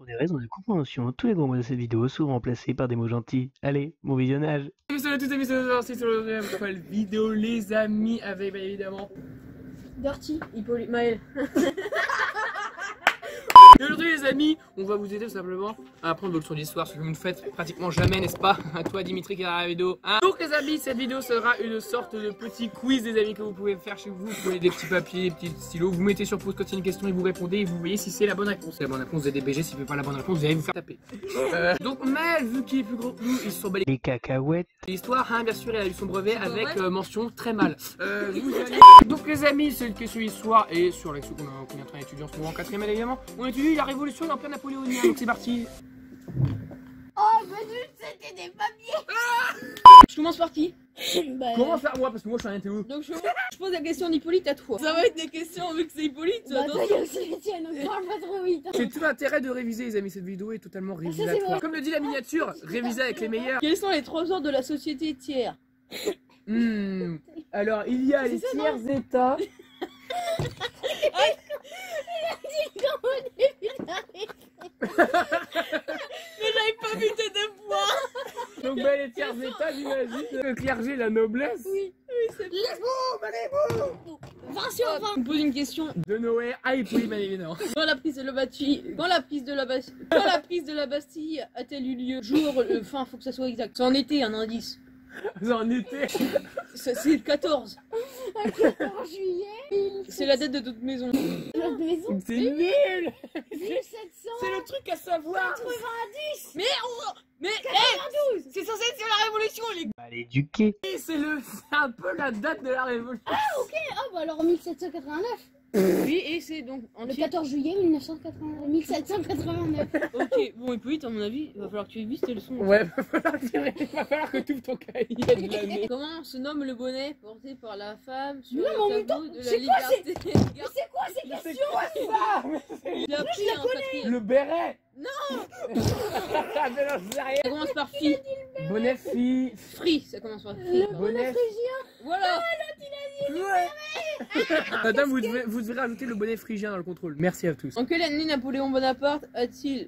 Pour des raisons de compréhension, tous les gros mots de cette vidéo sont remplacés par des mots gentils. Allez, bon visionnage. Salut à tous amis, c'est sur le nouvelle vidéo les amis avec bien évidemment Dirty, Hippolyte, Maël. Et aujourd'hui les amis, on va vous aider tout simplement à apprendre vos leçons d'histoire, ce que vous ne faites pratiquement jamais, n'est-ce pas? À toi Dimitri qui est dans la vidéo, hein. Donc les amis, cette vidéo sera une sorte de petit quiz les amis que vous pouvez faire chez vous. Vous prenez des petits papiers, des petits stylos, vous mettez sur pause quand il y a une question et vous répondez et vous voyez si c'est la bonne réponse. C'est la bonne réponse, vous avez des BG, si c'est pas la bonne réponse, vous allez vous faire taper. Donc Maël, vu qu'il est plus gros que nous, il se sont balayés Les cacahuètes. l'histoire, hein, bien sûr, il a eu son brevet avec mention très mal. Donc les amis, c'est une question d'histoire et sur la question qu'on est en train d'étudier en ce moment en 4ème évidemment, on étudie la révolution de l'Empire napoléonien, donc c'est parti. Oh, mais c'était des papiers. Je commence par qui? Bah, Comment faire moi, parce que moi je suis un intello. donc je pose la question d'Hippolyte à toi. Ça va être des questions vu que c'est Hippolyte. Bah, toi aussi les tiennes, donc parle pas trop vite. C'est tout l'intérêt de réviser les amis, cette vidéo est totalement révisatoire. Comme le dit la miniature, réviser avec les meilleurs. Quels sont les trois ordres de la société tiers? Alors il y a les tiers états. Mais j'avais pas vu tes deux points. Donc bah, les tiers états, j'imagine. Le clergé, la noblesse. Oui, c'est bon. Les bons. 20 sur 20. Je me pose une question. De Noé à Hippolyte, bien évidemment. Quand la prise de la Bastille a-t-elle eu lieu? Jour, fin, faut que ça soit exact. C'est en été, un indice. En été. C'est le 14. Le 14 juillet. C'est la date de toute maison. Notre maison. C'est nul. 1700. C'est le truc à savoir. 90. Mais c'est censé être sur la révolution, les gars. Mal éduqué. C'est un peu la date de la révolution. Ah bah alors 1789. Oui, et c'est donc en Le 14 juillet 1789. Ok, bon, Hippolyte, à mon avis, il va falloir que tu évites tes leçons. Ouais, il va falloir que tu ouvres ton cahier de l'année. Comment se nomme le bonnet porté par la femme sur Non, mais en le même temps, tableau de la c'est quoi, liberté? Mais c'est quoi ces C'est questions? quoi ça? Il a pris en quatrième. Le béret. Non. Ah, mais non, c'est rien. Ça commence par fi. Bonnet fille. Free, ça commence par free. Le Bonnet. Voilà. Madame, vous devez rajouter le bonnet phrygien dans le contrôle. Merci à tous. En quelle année Napoléon Bonaparte a-t-il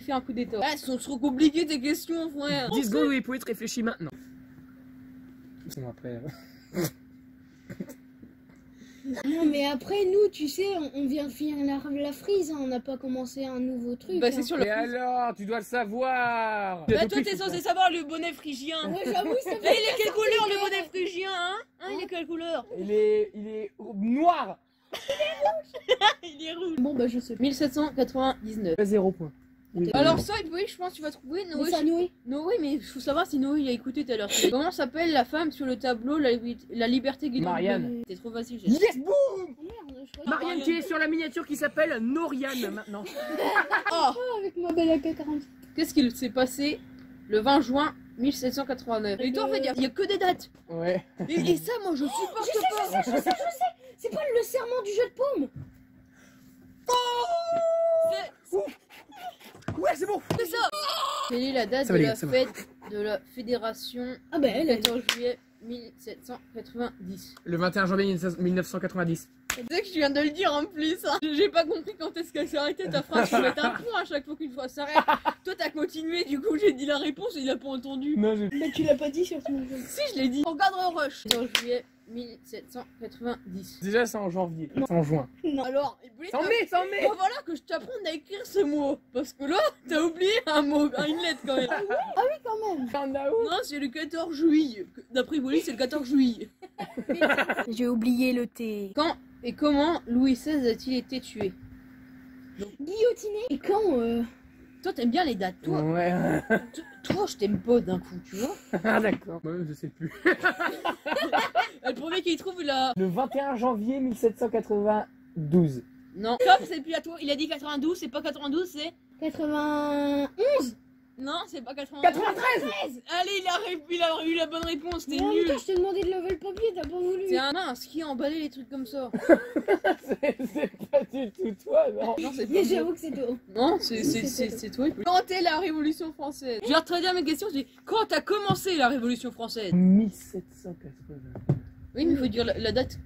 fait un coup d'état? Ah, elles sont trop compliquées tes questions, frère. 10 secondes où Hippolyte réfléchit maintenant. Bon, après. Non mais après nous tu sais on vient de finir la frise, hein, on n'a pas commencé un nouveau truc. Bah, hein. c'est sur Et le. alors, tu dois le savoir. Bah, toi, t'es censé savoir le bonnet phrygien. Ouais j'avoue ça Et il est quelle couleur le bonnet phrygien, hein? Il est quelle couleur? Il est noir. Il est rouge. Bon bah je sais pas. 1799. 0 point. Oui. Alors ça, oui, je pense que tu vas trouver Mais Noé. ça Noé. Noé, mais il faut savoir si Noé il a écouté tout à l'heure. Comment s'appelle la femme sur le tableau La liberté guidée? Marianne. C'est trop facile. Yes, boum. Oh, merde, je crois Marianne qui est sur la miniature qui s'appelle Noriane maintenant. Oh, avec ma belle AK-47. qu'est-ce qu'il s'est passé le 20 juin 1789? Et toi, en fait, il y a que des dates. Ouais. Et ça, moi, je supporte pas. Je sais. C'est pas le serment du jeu de paume. Ouais, c'est bon. C'est ça. Quelle est la date Ça de va, les la gars, ça va. fête de la fédération Ah bah le elle 14 juillet 1790? Le 21 janvier 1990. Tu sais que je viens de le dire en plus. Hein. J'ai pas compris quand est-ce qu'elle s'est arrêtée ta phrase. Tu mets un point à chaque fois qu'une fois s'arrête. Toi t'as continué, du coup j'ai dit la réponse et il a pas entendu. Non, j'ai... Bah tu l'as pas dit sur ton jeu. Si, je l'ai dit. Regarde Rush. 14 juillet 1790. Déjà, c'est en janvier. C'est en juin. Alors, C'est en mai, c'est en mai. bah voilà que je t'apprends à écrire ce mot. Parce que là, t'as oublié un mot, une lettre quand même. Ah oui quand même. Fin août. Non, c'est le 14 juillet. D'après Bolly, c'est le 14 juillet. J'ai oublié le T. Quand et comment Louis XVI a-t-il été tué? Guillotiné. Et quand Toi, t'aimes bien les dates. Toi, Ouais. toi je t'aime pas d'un coup, tu vois. Ah, d'accord. Moi-même, je sais plus. Le premier qui trouve, il a... Le 21 janvier 1792. Non, stop, c'est plus à toi. Il a dit 92, c'est pas 92, c'est... 91. Non, c'est pas 92. 93. Allez, il a eu la bonne réponse, t'es Non, nul. putain, je t'ai demandé de lever le papier, t'as pas voulu. C'est un mince qui a emballé les trucs comme ça. C'est pas du tout toi, non. Non, c'est pas Mais moi. j'avoue que c'est toi. Non, c'est toi. Quand est la Révolution française? Je vais très bien mes questions, je dis quand a commencé la Révolution française? 1780. Oui, mais il faut dire la date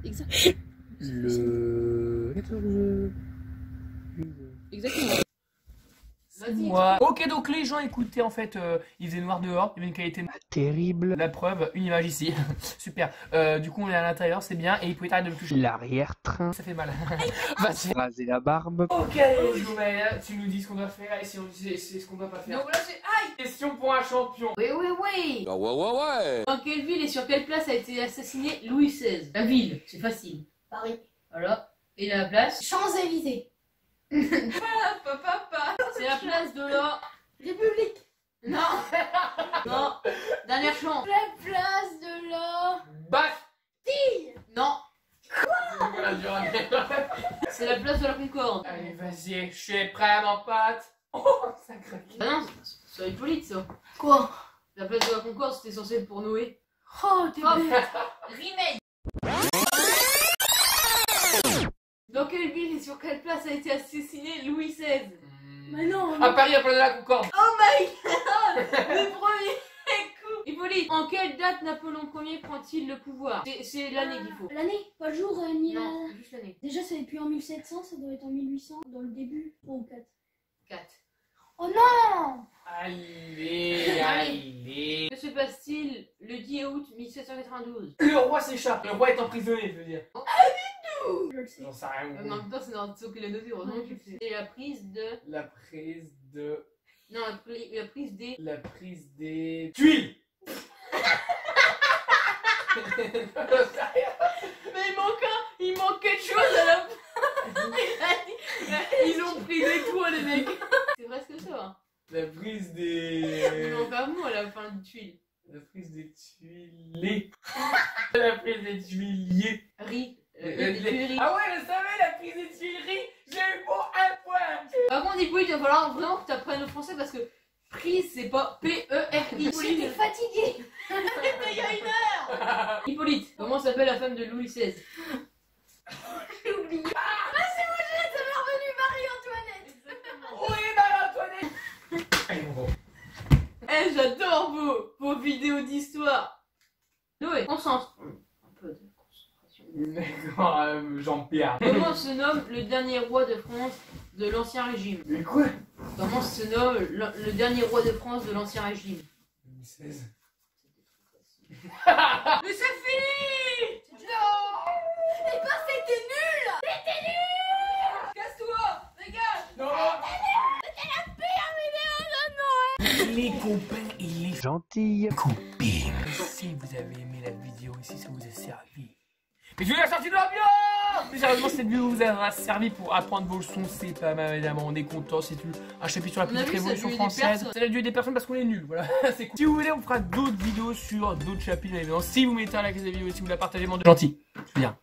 exacte. Le 14. Exactement. Vas-y. Moi. Ok, donc les gens écoutaient en fait, il faisait noir dehors, il y avait une qualité Terrible. la preuve, une image ici. Super. Du coup, on est à l'intérieur, c'est bien, et il pouvait arrêter de me toucher. L'arrière-train. Ça fait mal. Vas-y. Raser la barbe. Ok, let's go, Maëla, tu nous dis ce qu'on doit faire et si on c'est ce qu'on doit pas faire. Donc là c'est aïe. Question pour un champion. Oui oui oui. Ah ouais. Dans quelle ville et sur quelle place a été assassiné Louis XVI? La ville, c'est facile. Paris. Voilà. Et la place? Champs-Élysées. Papa. C'est la place de la... République. Non. Non. Dernière chance. La place de la... Bastille. Non. Voilà, dur à dire. C'est la place de la Concorde. Allez, vas-y, je suis prêt, mon pote. Oh, ça craque. Ah non, c'est Hippolyte ça. Quoi? La place de la Concorde c'était censé être pour Noé. Oh, t'es Hop. bête. Remake. Dans quelle ville et sur quelle place a été assassiné Louis XVI? Mais non. À Paris, à Place de la Concorde. Oh my god. Le premier coup. Hippolyte, en quelle date Napoléon Ier prend-il le pouvoir? C'est l'année qu'il faut. L'année, pas le jour ni la... Non, juste l'année. Déjà, c'est depuis en 1700, ça doit être en 1800, dans le début. 3 ou 4. 4. Oh non. Allez. Que se passe-t-il le 10 août 1792? Le roi s'échappe. Le roi est emprisonné, je veux dire. Je le sais. J'en sais rien. En même temps, c'est dans ce qu'il a noté, heureusement que tu le sais. C'est la prise de... La prise de... Non, la prise des... La prise des... Tuiles. Mais il manque quelque chose à la fin. Ils ont pris des toits, les mecs. C'est presque ça. Hein. La prise Il des... manque un mot à la fin de tuile. La prise des tuilés. La prise des tuiliers. Riz. Ah ouais, je savais, la prise des tuileries. J'ai eu pour un point. Par contre, Hippolyte, il va falloir vraiment que tu apprennes le français parce que prise, c'est pas P-E-R-I. J'étais fatiguée. Il y a 1 heure. Hippolyte, comment s'appelle la femme de Louis XVI? J'ai oublié. Ah, c'est moi, ça m'est revenu Marie-Antoinette. Exactement. Oui, Marie-Antoinette. Allez, mon gros. Eh, j'adore vos vidéos d'histoire. Noé, concentre. Un peu de concentration. D'accord, Jean-Pierre. Comment se nomme le dernier roi de France de l'Ancien Régime? Mais quoi? Comment se nomme le dernier roi de France de l'Ancien Régime? 2016. Mais c'est fini! Eh ben, c'était nul. Casse-toi! Dégage! Non! Les copains et les Gentille. copines. Si vous avez aimé la vidéo et si ça vous a servi. Mais je vais la sortie de l'ambiance! Mais sérieusement, cette vidéo vous aura servi pour apprendre vos leçons, c'est pas mal évidemment, on est content, c'est un chapitre sur la On a petite vu, ça révolution a tué des française. personnes. Ça a tué des personnes parce qu'on est nuls, voilà, c'est cool. Si vous voulez, on fera d'autres vidéos sur d'autres chapitres, évidemment. Si vous mettez un like à cette vidéo et si vous la partagez, mon gentil. Bien.